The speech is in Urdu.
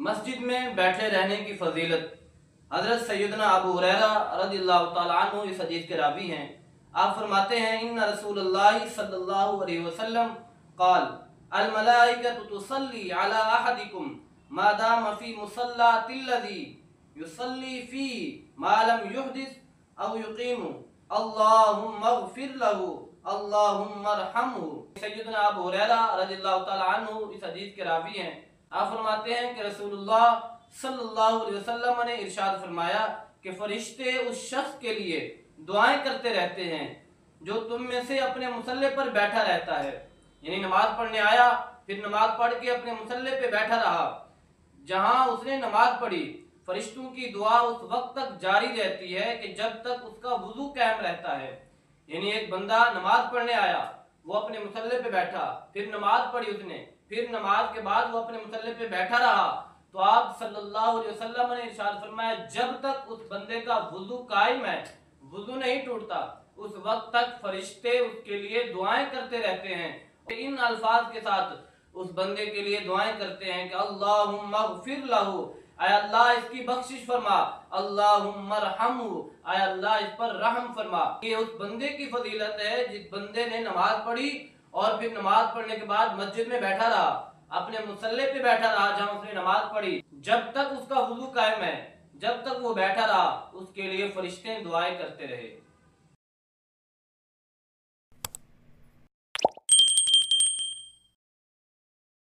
مسجد میں بیٹھے رہنے کی فضیلت۔ حضرت سیدنا ابو ہریرہ رضی اللہ تعالیٰ عنہ اس حدیث کے راوی ہیں۔ آپ فرماتے ہیں ان رسول اللہ صلی اللہ علیہ وسلم قال الملائکۃ تصلی علی احدکم ما دام فی مصلاۃ الذی یصلی فیہ ما لم یحدث او یقیم اللہم اغفر لہ اللہم ارحمہ۔ سیدنا ابو ہریرہ رضی اللہ تعالیٰ عنہ اس حدیث کے راوی ہیں۔ آپ فرماتے ہیں کہ رسول اللہ صلی اللہ علیہ وسلم نے ارشاد فرمایا کہ فرشتے اس شخص کے لیے دعائیں کرتے رہتے ہیں جو تم میں سے اپنے مصلی پر بیٹھا رہتا ہے، یعنی نماز پڑھنے آیا پھر نماز پڑھ کے اپنے مصلی پہ بیٹھا رہا، جہاں اس نے نماز پڑھی فرشتوں کی دعا اس وقت تک جاری رہتی ہے کہ جب تک اس کا وضو قائم رہتا ہے۔ یعنی ایک بندہ نماز پڑھنے آیا، وہ اپنے مصلی پہ بیٹھا، پھر نماز پڑھی اس نے، پھر نماز کے بعد وہ اپنے مصلی پہ بیٹھا رہا، تو آپ صلی اللہ علیہ وسلم نے ارشاد فرمایا جب تک اس بندے کا وضو قائم ہے، وضو نہیں ٹوٹتا، اس وقت تک فرشتے اس کے لیے دعائیں کرتے رہتے ہیں۔ ان الفاظ کے ساتھ اس بندے کے لیے دعائیں کرتے ہیں کہ اللہم اغفر لہ، اے اللہ اس کی بخشش فرما، اللہم ارحمہ، اے اللہ اس پر رحم فرما۔ یہ اس بندے کی فضیلت ہے جس بندے نے نماز پڑھی اور پھر نماز پڑھنے کے بعد مسجد میں بیٹھا رہا، اپنے مصلی پہ بیٹھا رہا جہاں اس نے نماز پڑھی، جب تک اس کا وضو قائم ہے، جب تک وہ بیٹھا رہا، اس کے لیے فرشتے دعائیں کرتے رہے۔